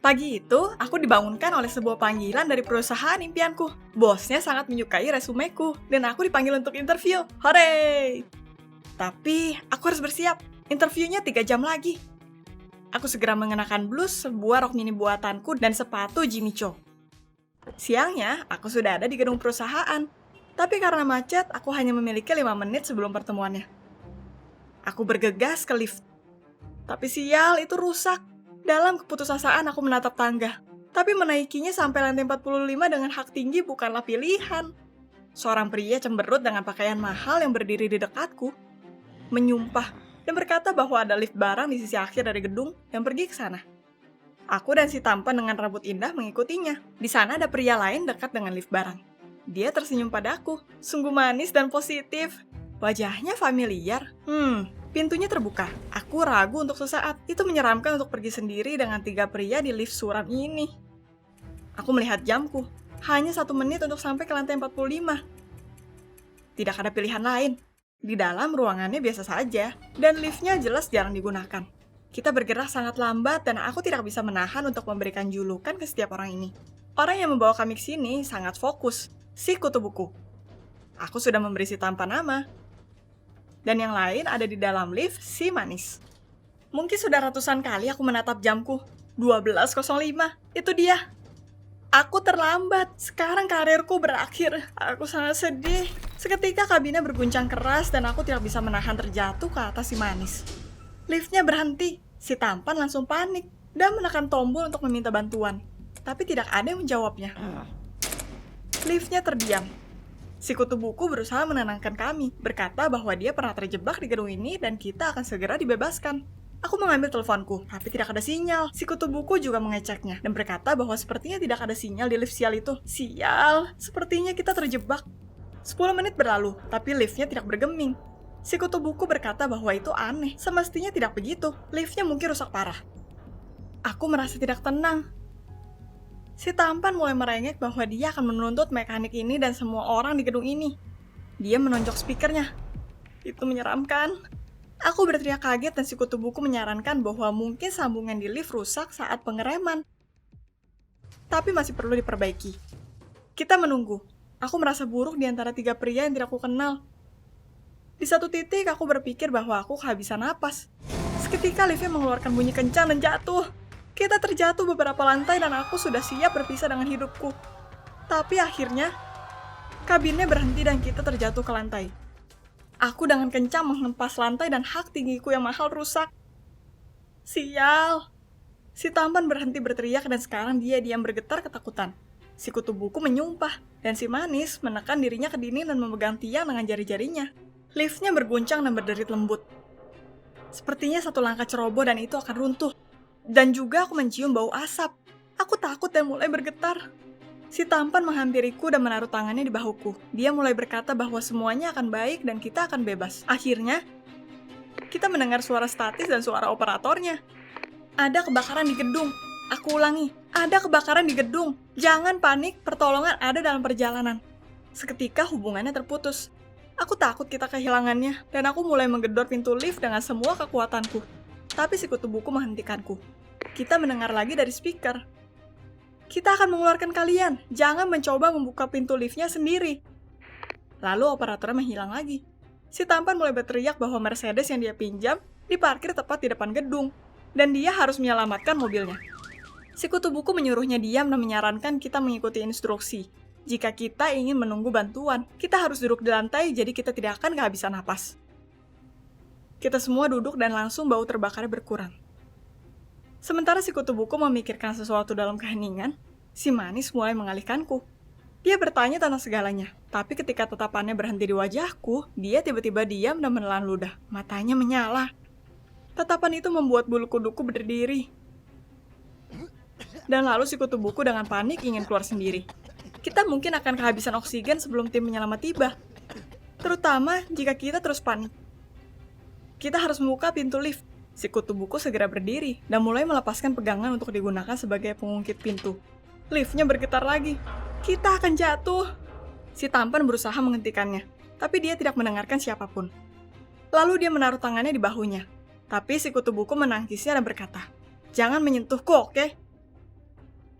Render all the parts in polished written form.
Pagi itu, aku dibangunkan oleh sebuah panggilan dari perusahaan impianku. Bosnya sangat menyukai resumeku, dan aku dipanggil untuk interview. Hore! Tapi, aku harus bersiap. Interviewnya 3 jam lagi. Aku segera mengenakan blus, sebuah rok mini buatanku, dan sepatu Jimmy Choo. Siangnya, aku sudah ada di gedung perusahaan. Tapi karena macet, aku hanya memiliki 5 menit sebelum pertemuannya. Aku bergegas ke lift. Tapi sial, itu rusak. Dalam keputusasaan aku menatap tangga. Tapi menaikinya sampai lantai 45 dengan hak tinggi bukanlah pilihan. Seorang pria cemberut dengan pakaian mahal yang berdiri di dekatku, menyumpah dan berkata bahwa ada lift barang di sisi akhir dari gedung yang pergi ke sana. Aku dan si tampan dengan rambut indah mengikutinya. Di sana ada pria lain dekat dengan lift barang. Dia tersenyum padaku, sungguh manis dan positif. Wajahnya familiar. Pintunya terbuka. Aku ragu untuk sesaat. Itu menyeramkan untuk pergi sendiri dengan 3 pria di lift suram ini. Aku melihat jamku. Hanya 1 menit untuk sampai ke lantai 45. Tidak ada pilihan lain. Di dalam ruangannya biasa saja, dan liftnya jelas jarang digunakan. Kita bergerak sangat lambat dan aku tidak bisa menahan untuk memberikan julukan ke setiap orang ini. Orang yang membawa kami ke sini sangat fokus. Si kutu buku. Aku sudah memberi si tampan nama. Dan yang lain ada di dalam lift, si manis. Mungkin sudah ratusan kali aku menatap jamku. 12.05, itu dia. Aku terlambat, sekarang karirku berakhir. Aku sangat sedih. Seketika kabinnya berguncang keras dan aku tidak bisa menahan terjatuh ke atas si manis. Liftnya berhenti, si tampan langsung panik dan menekan tombol untuk meminta bantuan. Tapi tidak ada yang menjawabnya. Liftnya terdiam. Si kutu buku berusaha menenangkan kami, berkata bahwa dia pernah terjebak di gedung ini dan kita akan segera dibebaskan. Aku mengambil teleponku, tapi tidak ada sinyal. Si kutu buku juga mengeceknya dan berkata bahwa sepertinya tidak ada sinyal di lift sial itu. Sial, sepertinya kita terjebak. 10 menit berlalu, tapi liftnya tidak bergeming. Si kutu buku berkata bahwa itu aneh, semestinya tidak begitu. Liftnya mungkin rusak parah. Aku merasa tidak tenang. Si tampan mulai merengek bahwa dia akan menuntut mekanik ini dan semua orang di gedung ini. Dia menonjok speakernya. Itu menyeramkan. Aku berteriak kaget dan si kutu buku menyarankan bahwa mungkin sambungan di lift rusak saat pengereman. Tapi masih perlu diperbaiki. Kita menunggu. Aku merasa buruk di antara 3 pria yang tidak aku kenal. Di satu titik aku berpikir bahwa aku kehabisan napas. Seketika liftnya mengeluarkan bunyi kencang dan jatuh. Kita terjatuh beberapa lantai dan aku sudah siap berpisah dengan hidupku. Tapi akhirnya, kabinnya berhenti dan kita terjatuh ke lantai. Aku dengan kencang menghempas lantai dan hak tinggiku yang mahal rusak. Sial! Si tampan berhenti berteriak dan sekarang dia diam bergetar ketakutan. Si kutu buku menyumpah dan si manis menekan dirinya ke dinding dan memegang tiang dengan jari-jarinya. Liftnya berguncang dan berderit lembut. Sepertinya satu langkah ceroboh dan itu akan runtuh. Dan juga aku mencium bau asap. Aku takut dan mulai bergetar. Si tampan menghampiriku dan menaruh tangannya di bahuku. Dia mulai berkata bahwa semuanya akan baik dan kita akan bebas. Akhirnya, kita mendengar suara statis dan suara operatornya. Ada kebakaran di gedung. Aku ulangi, ada kebakaran di gedung. Jangan panik, pertolongan ada dalam perjalanan. Seketika hubungannya terputus. Aku takut kita kehilangannya, dan aku mulai menggedor pintu lift dengan semua kekuatanku. Tapi si kutu buku menghentikanku. Kita mendengar lagi dari speaker. Kita akan mengeluarkan kalian, jangan mencoba membuka pintu liftnya sendiri. Lalu operatornya menghilang lagi. Si tampan mulai berteriak bahwa Mercedes yang dia pinjam diparkir tepat di depan gedung, dan dia harus menyelamatkan mobilnya. Si kutu buku menyuruhnya diam dan menyarankan kita mengikuti instruksi. Jika kita ingin menunggu bantuan, kita harus duduk di lantai jadi kita tidak akan kehabisan napas. Kita semua duduk dan langsung bau terbakarnya berkurang. Sementara si kutu buku memikirkan sesuatu dalam keheningan, si manis mulai mengalihkanku. Dia bertanya tentang segalanya, tapi ketika tatapannya berhenti di wajahku, dia tiba-tiba diam dan menelan ludah. Matanya menyala. Tatapan itu membuat bulu kuduku berdiri. Dan lalu si kutu buku dengan panik ingin keluar sendiri. Kita mungkin akan kehabisan oksigen sebelum tim penyelamat tiba. Terutama jika kita terus panik. Kita harus membuka pintu lift. Si kutu buku segera berdiri dan mulai melepaskan pegangan untuk digunakan sebagai pengungkit pintu. Liftnya bergetar lagi. Kita akan jatuh. Si tampan berusaha menghentikannya, tapi dia tidak mendengarkan siapapun. Lalu dia menaruh tangannya di bahunya. Tapi si kutu buku menangisnya dan berkata, "Jangan menyentuhku, oke?"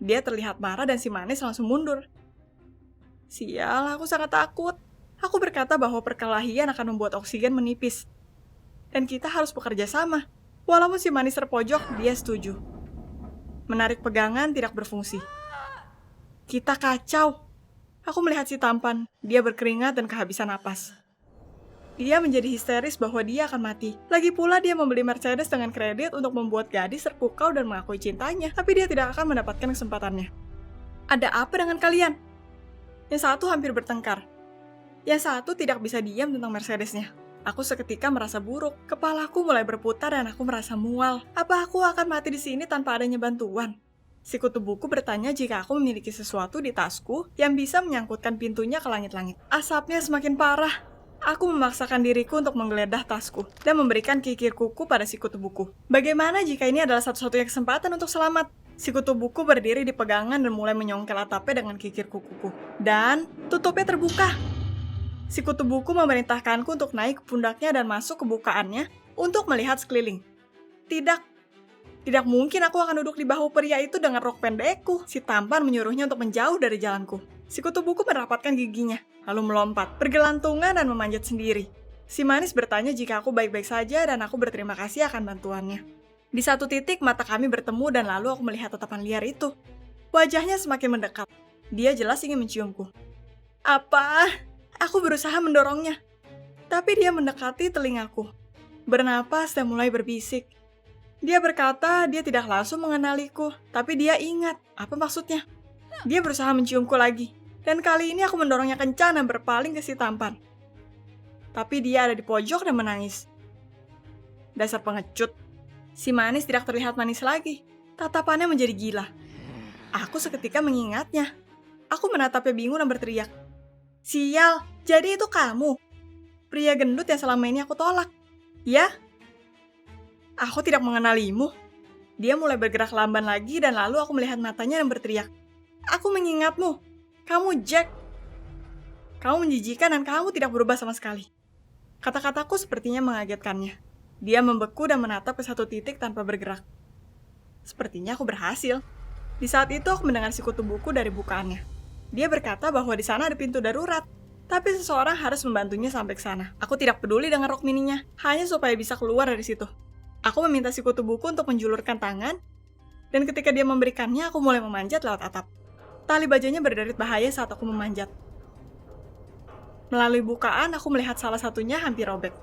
Dia terlihat marah dan si manis langsung mundur. Sial, aku sangat takut. Aku berkata bahwa perkelahian akan membuat oksigen menipis. Dan kita harus bekerja sama. Walaupun si manis terpojok, dia setuju. Menarik pegangan tidak berfungsi. Kita kacau. Aku melihat si tampan. Dia berkeringat dan kehabisan napas. Dia menjadi histeris bahwa dia akan mati. Lagi pula dia membeli Mercedes dengan kredit untuk membuat gadis terpukau dan mengakui cintanya. Tapi dia tidak akan mendapatkan kesempatannya. Ada apa dengan kalian? Yang satu hampir bertengkar. Yang satu tidak bisa diam tentang Mercedesnya. Aku seketika merasa buruk. Kepalaku mulai berputar dan aku merasa mual. Apa aku akan mati di sini tanpa adanya bantuan? Si kutu buku bertanya jika aku memiliki sesuatu di tasku yang bisa menyangkutkan pintunya ke langit-langit. Asapnya semakin parah. Aku memaksakan diriku untuk menggeledah tasku dan memberikan kikir kuku pada si kutu buku. Bagaimana jika ini adalah satu-satunya kesempatan untuk selamat? Si kutu buku berdiri di pegangan dan mulai menyongkel atapnya dengan kikir kukuku. Dan tutupnya terbuka. Si kutu buku memerintahkanku untuk naik ke pundaknya dan masuk ke bukaannya untuk melihat sekeliling. Tidak mungkin aku akan duduk di bahu pria itu dengan rok pendekku. Si tampan menyuruhnya untuk menjauh dari jalanku. Si kutu buku merapatkan giginya, lalu melompat, bergelantungan dan memanjat sendiri. Si manis bertanya jika aku baik-baik saja dan aku berterima kasih akan bantuannya. Di satu titik mata kami bertemu dan lalu aku melihat tatapan liar itu. Wajahnya semakin mendekat. Dia jelas ingin menciumku. Apa? Aku berusaha mendorongnya. Tapi dia mendekati telingaku. Bernapas dan mulai berbisik. Dia berkata dia tidak langsung mengenaliku, tapi dia ingat. Apa maksudnya? Dia berusaha menciumku lagi. Dan kali ini aku mendorongnya kencang dan berpaling ke si tampan. Tapi dia ada di pojok dan menangis. Dasar pengecut. Si manis tidak terlihat manis lagi. Tatapannya menjadi gila. Aku seketika mengingatnya. Aku menatapnya bingung dan berteriak. Sial, jadi itu kamu? Pria gendut yang selama ini aku tolak. Ya? Aku tidak mengenalimu. Dia mulai bergerak lamban lagi dan lalu aku melihat matanya dan berteriak. Aku mengingatmu. Kamu Jack. Kamu menjijikan dan kamu tidak berubah sama sekali. Kata-kataku sepertinya mengagetkannya. Dia membeku dan menatap ke satu titik tanpa bergerak. Sepertinya aku berhasil. Di saat itu aku mendengar si kutu buku dari bukaannya. Dia berkata bahwa di sana ada pintu darurat. Tapi seseorang harus membantunya sampai ke sana. Aku tidak peduli dengan rok mininya, hanya supaya bisa keluar dari situ. Aku meminta si kutu buku untuk menjulurkan tangan, dan ketika dia memberikannya, aku mulai memanjat lewat atap. Tali bajanya berderit bahaya saat aku memanjat. Melalui bukaan, aku melihat salah satunya hampir robek.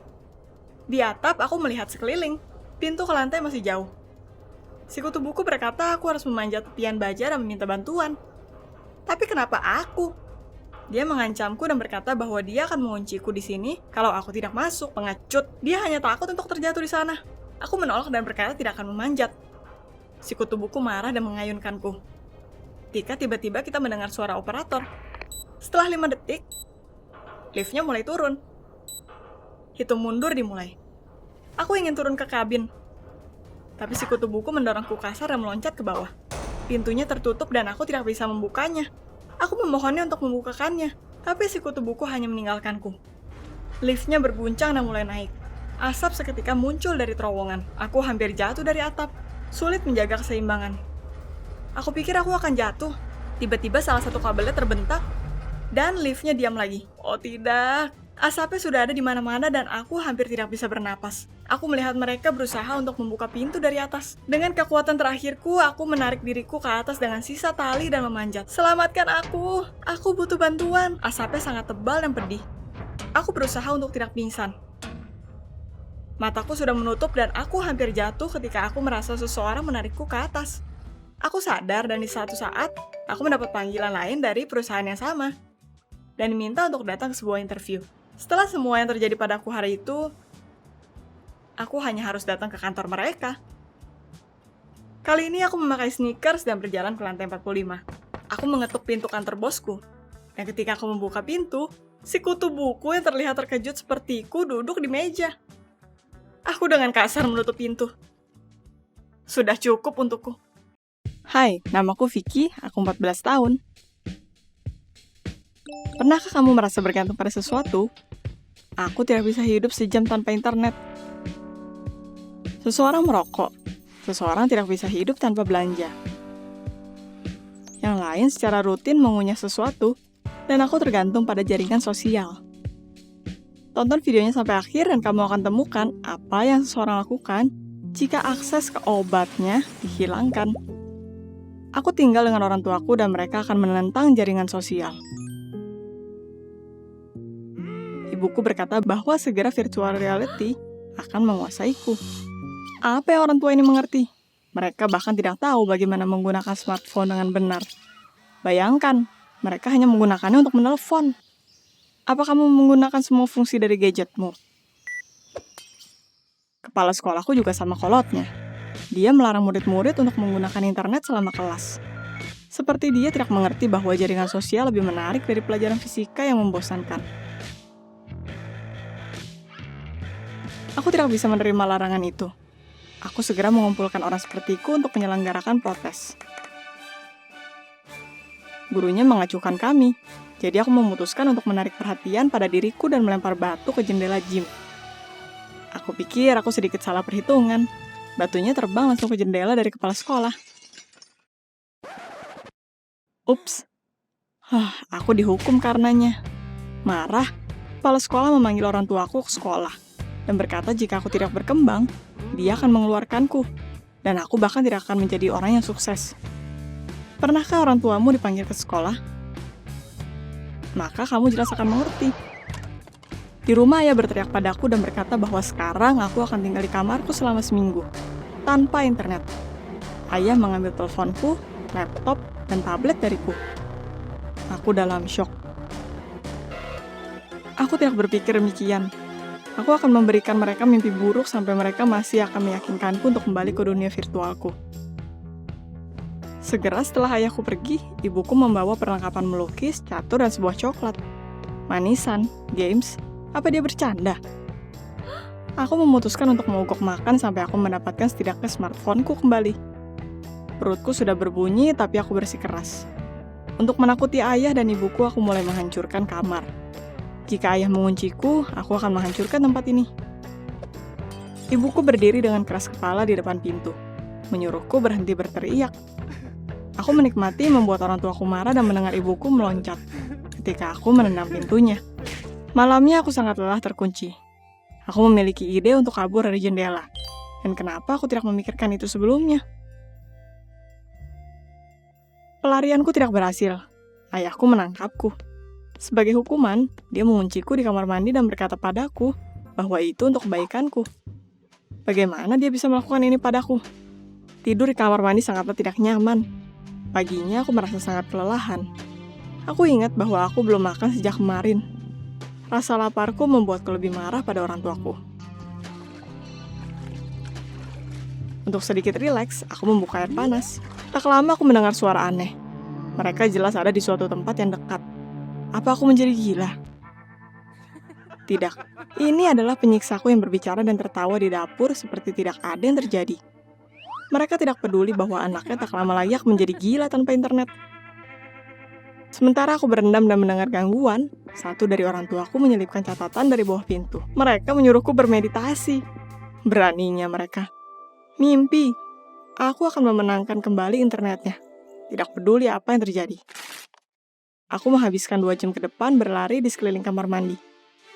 Di atap, aku melihat sekeliling. Pintu ke lantai masih jauh. Si kutu buku berkata aku harus memanjat tepian baja dan meminta bantuan. Tapi kenapa aku? Dia mengancamku dan berkata bahwa dia akan mengunciku di sini kalau aku tidak masuk. Pengecut, dia hanya takut untuk terjatuh di sana. Aku menolak dan berkata tidak akan memanjat. Si kutu buku marah dan mengayunkanku. Ketika tiba-tiba kita mendengar suara operator. Setelah 5 detik, liftnya mulai turun. Hitung mundur dimulai. Aku ingin turun ke kabin. Tapi si kutu buku mendorongku kasar dan meloncat ke bawah. Pintunya tertutup dan aku tidak bisa membukanya. Aku memohonnya untuk membukakannya, tapi si kutu buku hanya meninggalkanku. Liftnya berguncang dan mulai naik. Asap seketika muncul dari terowongan. Aku hampir jatuh dari atap. Sulit menjaga keseimbangan. Aku pikir aku akan jatuh. Tiba-tiba salah satu kabelnya terbentak dan liftnya diam lagi. Oh tidak. Asapnya sudah ada di mana-mana dan aku hampir tidak bisa bernapas. Aku melihat mereka berusaha untuk membuka pintu dari atas. Dengan kekuatan terakhirku, aku menarik diriku ke atas dengan sisa tali dan memanjat. Selamatkan aku! Aku butuh bantuan. Asapnya sangat tebal dan pedih. Aku berusaha untuk tidak pingsan. Mataku sudah menutup dan aku hampir jatuh ketika aku merasa seseorang menarikku ke atas. Aku sadar dan di suatu saat, aku mendapat panggilan lain dari perusahaan yang sama. Dan diminta untuk datang ke sebuah interview. Setelah semua yang terjadi padaku hari itu, aku hanya harus datang ke kantor mereka. Kali ini aku memakai sneakers dan berjalan ke lantai 45. Aku mengetuk pintu kantor bosku. Dan ketika aku membuka pintu, si kutu buku yang terlihat terkejut sepertiku duduk di meja. Aku dengan kasar menutup pintu. Sudah cukup untukku. Hai, namaku Vicky, aku 14 tahun. Pernahkah kamu merasa bergantung pada sesuatu? Aku tidak bisa hidup sejam tanpa internet. Seseorang merokok. Seseorang tidak bisa hidup tanpa belanja. Yang lain secara rutin mengunyah sesuatu, dan aku tergantung pada jaringan sosial. Tonton videonya sampai akhir dan kamu akan temukan apa yang seseorang lakukan jika akses ke obatnya dihilangkan. Aku tinggal dengan orang tuaku dan mereka akan menentang jaringan sosial. Ibuku berkata bahwa segera virtual reality akan menguasaiku. Apa yang orang tua ini mengerti? Mereka bahkan tidak tahu bagaimana menggunakan smartphone dengan benar. Bayangkan, mereka hanya menggunakannya untuk menelepon. Apa kamu menggunakan semua fungsi dari gadgetmu? Kepala sekolahku juga sama kolotnya. Dia melarang murid-murid untuk menggunakan internet selama kelas. Seperti dia tidak mengerti bahwa jaringan sosial lebih menarik dari pelajaran fisika yang membosankan. Aku tidak bisa menerima larangan itu. Aku segera mengumpulkan orang sepertiku untuk menyelenggarakan protes. Gurunya mengacuhkan kami, jadi aku memutuskan untuk menarik perhatian pada diriku dan melempar batu ke jendela gym. Aku pikir aku sedikit salah perhitungan. Batunya terbang langsung ke jendela dari kepala sekolah. Ups. Aku dihukum karenanya. Marah, kepala sekolah memanggil orang tuaku ke sekolah dan berkata jika aku tidak berkembang, dia akan mengeluarkanku, dan aku bahkan tidak akan menjadi orang yang sukses. Pernahkah orang tuamu dipanggil ke sekolah? Maka kamu jelas akan mengerti. Di rumah ayah berteriak padaku dan berkata bahwa sekarang aku akan tinggal di kamarku selama seminggu, tanpa internet. Ayah mengambil teleponku, laptop, dan tablet dariku. Aku dalam syok. Aku tidak berpikir demikian. Aku akan memberikan mereka mimpi buruk sampai mereka masih akan meyakinkanku untuk kembali ke dunia virtualku. Segera setelah ayahku pergi, ibuku membawa perlengkapan melukis, catur, dan sebuah coklat. Manisan, games, apa dia bercanda? Aku memutuskan untuk mogok makan sampai aku mendapatkan setidaknya smartphone-ku kembali. Perutku sudah berbunyi, tapi aku bersikeras. Untuk menakuti ayah dan ibuku, aku mulai menghancurkan kamar. Jika ayah mengunciku, aku akan menghancurkan tempat ini. Ibuku berdiri dengan keras kepala di depan pintu, menyuruhku berhenti berteriak. Aku menikmati membuat orang tuaku marah dan mendengar ibuku meloncat ketika aku menendang pintunya. Malamnya aku sangat lelah terkunci. Aku memiliki ide untuk kabur dari jendela. Dan kenapa aku tidak memikirkan itu sebelumnya? Pelarianku tidak berhasil. Ayahku menangkapku. Sebagai hukuman, dia mengunciku di kamar mandi dan berkata padaku bahwa itu untuk kebaikanku. Bagaimana dia bisa melakukan ini padaku? Tidur di kamar mandi sangatlah tidak nyaman. Paginya aku merasa sangat kelelahan. Aku ingat bahwa aku belum makan sejak kemarin. Rasa laparku membuatku lebih marah pada orang tuaku. Untuk sedikit rileks, aku membuka air panas. Tak lama aku mendengar suara aneh. Mereka jelas ada di suatu tempat yang dekat. Apa aku menjadi gila? Tidak. Ini adalah penyiksaku yang berbicara dan tertawa di dapur seperti tidak ada yang terjadi. Mereka tidak peduli bahwa anaknya tak lama lagi akan menjadi gila tanpa internet. Sementara aku berendam dan mendengar gangguan, satu dari orang tuaku menyelipkan catatan dari bawah pintu. Mereka menyuruhku bermeditasi. Beraninya mereka. Mimpi. Aku akan memenangkan kembali internetnya. Tidak peduli apa yang terjadi. Aku menghabiskan 2 jam ke depan berlari di sekeliling kamar mandi,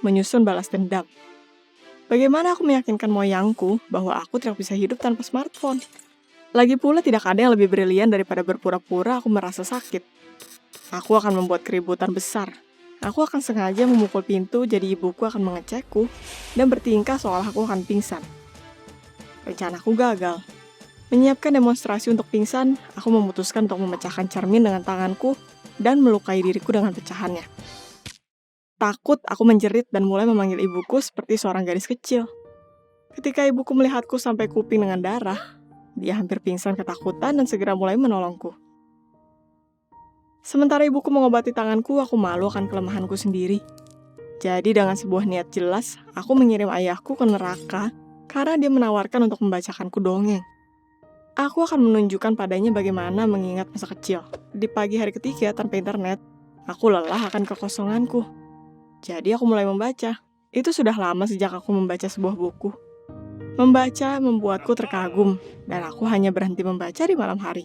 menyusun balas dendam. Bagaimana aku meyakinkan moyangku bahwa aku tidak bisa hidup tanpa smartphone? Lagi pula tidak ada yang lebih brilian daripada berpura-pura aku merasa sakit. Aku akan membuat keributan besar. Aku akan sengaja memukul pintu jadi ibuku akan mengecekku dan bertingkah seolah aku akan pingsan. Rencanaku gagal. Menyiapkan demonstrasi untuk pingsan, aku memutuskan untuk memecahkan cermin dengan tanganku dan melukai diriku dengan pecahannya. Takut, aku menjerit dan mulai memanggil ibuku seperti seorang gadis kecil. Ketika ibuku melihatku sampai kuping dengan darah, dia hampir pingsan ketakutan dan segera mulai menolongku. Sementara ibuku mengobati tanganku, aku malu akan kelemahanku sendiri. Jadi dengan sebuah niat jelas, aku mengirim ayahku ke neraka karena dia menawarkan untuk membacakanku dongeng. Aku akan menunjukkan padanya bagaimana mengingat masa kecil. Di pagi hari ketiga tanpa internet, aku lelah akan kekosonganku. Jadi aku mulai membaca. Itu sudah lama sejak aku membaca sebuah buku. Membaca membuatku terkagum, dan aku hanya berhenti membaca di malam hari.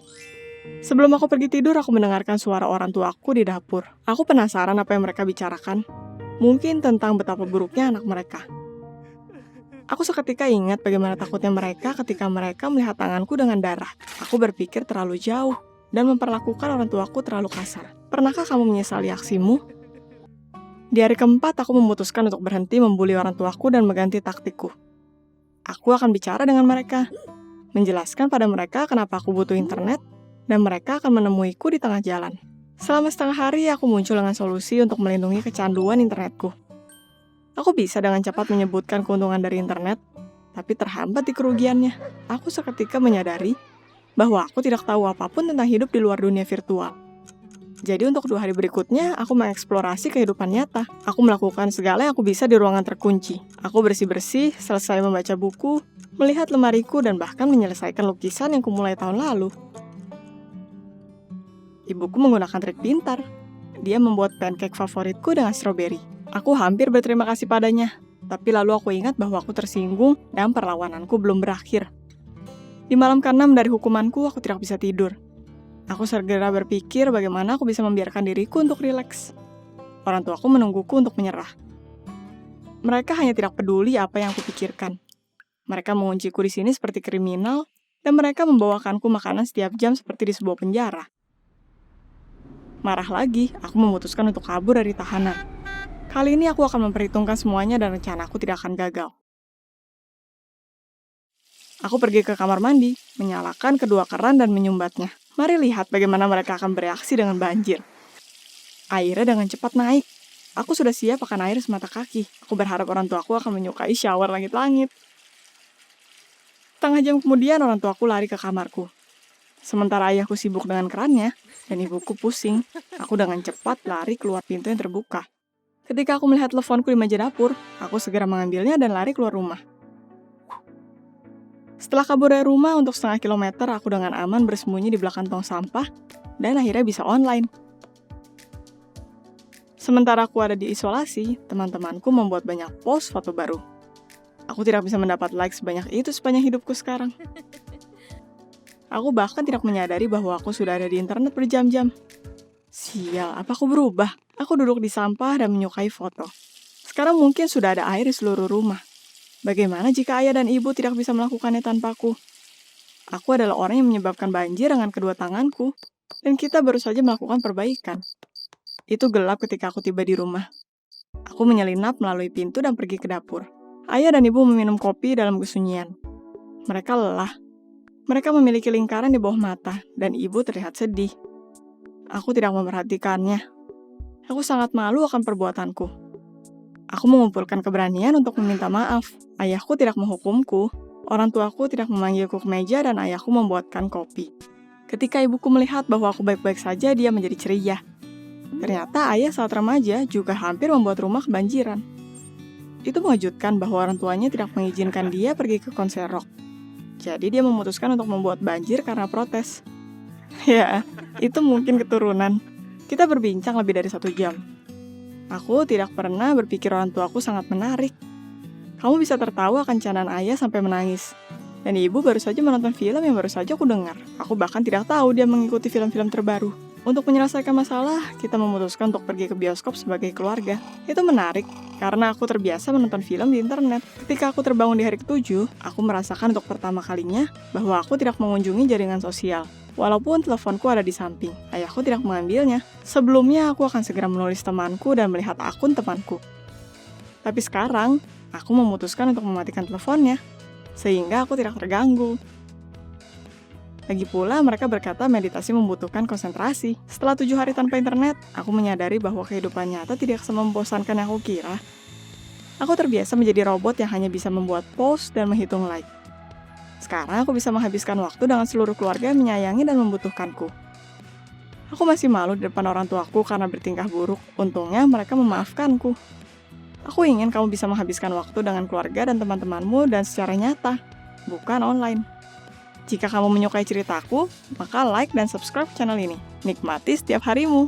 Sebelum aku pergi tidur, aku mendengarkan suara orang tuaku di dapur. Aku penasaran apa yang mereka bicarakan. Mungkin tentang betapa buruknya anak mereka. Aku seketika ingat bagaimana takutnya mereka ketika mereka melihat tanganku dengan darah. Aku berpikir terlalu jauh dan memperlakukan orang tuaku terlalu kasar. Pernahkah kamu menyesali aksimu? Di hari keempat, aku memutuskan untuk berhenti membuli orang tuaku dan mengganti taktikku. Aku akan bicara dengan mereka, menjelaskan pada mereka kenapa aku butuh internet, dan mereka akan menemuiku di tengah jalan. Selama setengah hari, aku muncul dengan solusi untuk melindungi kecanduan internetku. Aku bisa dengan cepat menyebutkan keuntungan dari internet, tapi terhambat di kerugiannya. Aku seketika menyadari bahwa aku tidak tahu apapun tentang hidup di luar dunia virtual. Jadi untuk 2 hari berikutnya, aku mengeksplorasi kehidupan nyata. Aku melakukan segala yang aku bisa di ruangan terkunci. Aku bersih-bersih, selesai membaca buku, melihat lemariku, dan bahkan menyelesaikan lukisan yang kumulai tahun lalu. Ibuku menggunakan trik pintar. Dia membuat pancake favoritku dengan stroberi. Aku hampir berterima kasih padanya, tapi lalu aku ingat bahwa aku tersinggung dan perlawananku belum berakhir. Di malam ke-6 dari hukumanku, aku tidak bisa tidur. Aku segera berpikir bagaimana aku bisa membiarkan diriku untuk rileks. Orang tuaku menungguku untuk menyerah. Mereka hanya tidak peduli apa yang aku pikirkan. Mereka mengunciku di sini seperti kriminal, dan mereka membawakanku makanan setiap jam seperti di sebuah penjara. Marah lagi, aku memutuskan untuk kabur dari tahanan. Kali ini aku akan memperhitungkan semuanya dan rencanaku tidak akan gagal. Aku pergi ke kamar mandi, menyalakan kedua keran dan menyumbatnya. Mari lihat bagaimana mereka akan bereaksi dengan banjir. Airnya dengan cepat naik. Aku sudah siap akan air semata kaki. Aku berharap orang tuaku akan menyukai shower langit-langit. Setengah jam kemudian orang tuaku lari ke kamarku. Sementara ayahku sibuk dengan kerannya, dan ibuku pusing. Aku dengan cepat lari keluar pintu yang terbuka. Ketika aku melihat teleponku di meja dapur, aku segera mengambilnya dan lari keluar rumah. Setelah kabur dari rumah untuk setengah kilometer, aku dengan aman bersembunyi di belakang tong sampah, dan akhirnya bisa online. Sementara aku ada di isolasi, teman-temanku membuat banyak post foto baru. Aku tidak bisa mendapat like sebanyak itu sepanjang hidupku sekarang. Aku bahkan tidak menyadari bahwa aku sudah ada di internet berjam-jam. Sial, apa aku berubah? Aku duduk di sampah dan menyukai foto. Sekarang mungkin sudah ada air di seluruh rumah. Bagaimana jika ayah dan ibu tidak bisa melakukannya tanpaku? Aku adalah orang yang menyebabkan banjir dengan kedua tanganku, dan kita baru saja melakukan perbaikan. Itu gelap ketika aku tiba di rumah. Aku menyelinap melalui pintu dan pergi ke dapur. Ayah dan ibu meminum kopi dalam kesunyian. Mereka lelah. Mereka memiliki lingkaran di bawah mata, dan ibu terlihat sedih. Aku tidak memperhatikannya. Aku sangat malu akan perbuatanku. Aku mengumpulkan keberanian untuk meminta maaf. Ayahku tidak menghukumku. Orang tuaku tidak memanggilku ke meja dan ayahku membuatkan kopi. Ketika ibuku melihat bahwa aku baik-baik saja, dia menjadi ceria. Ternyata ayah saat remaja juga hampir membuat rumah kebanjiran. Itu mengejutkan bahwa orang tuanya tidak mengizinkan dia pergi ke konser rock. Jadi dia memutuskan untuk membuat banjir karena protes. Ya, itu mungkin keturunan. Kita berbincang lebih dari 1 jam. Aku tidak pernah berpikir orang tuaku sangat menarik. Kamu bisa tertawa kencanan ayah sampai menangis. Dan ibu baru saja menonton film yang baru saja aku dengar. Aku bahkan tidak tahu dia mengikuti film-film terbaru. Untuk menyelesaikan masalah, kita memutuskan untuk pergi ke bioskop sebagai keluarga. Itu menarik, karena aku terbiasa menonton film di internet. Ketika aku terbangun di hari ke-7, aku merasakan untuk pertama kalinya bahwa aku tidak mengunjungi jaringan sosial. Walaupun teleponku ada di samping, ayahku tidak mengambilnya. Sebelumnya, aku akan segera menulis temanku dan melihat akun temanku. Tapi sekarang, aku memutuskan untuk mematikan teleponnya, sehingga aku tidak terganggu. Lagi pula, mereka berkata meditasi membutuhkan konsentrasi. Setelah 7 hari tanpa internet, aku menyadari bahwa kehidupan nyata tidak semembosankan yang aku kira. Aku terbiasa menjadi robot yang hanya bisa membuat post dan menghitung like. Sekarang aku bisa menghabiskan waktu dengan seluruh keluarga yang menyayangi dan membutuhkanku. Aku masih malu di depan orang tuaku karena bertingkah buruk. Untungnya mereka memaafkanku. Aku ingin kamu bisa menghabiskan waktu dengan keluarga dan teman-temanmu dan secara nyata, bukan online. Jika kamu menyukai ceritaku, maka like dan subscribe channel ini. Nikmati setiap harimu.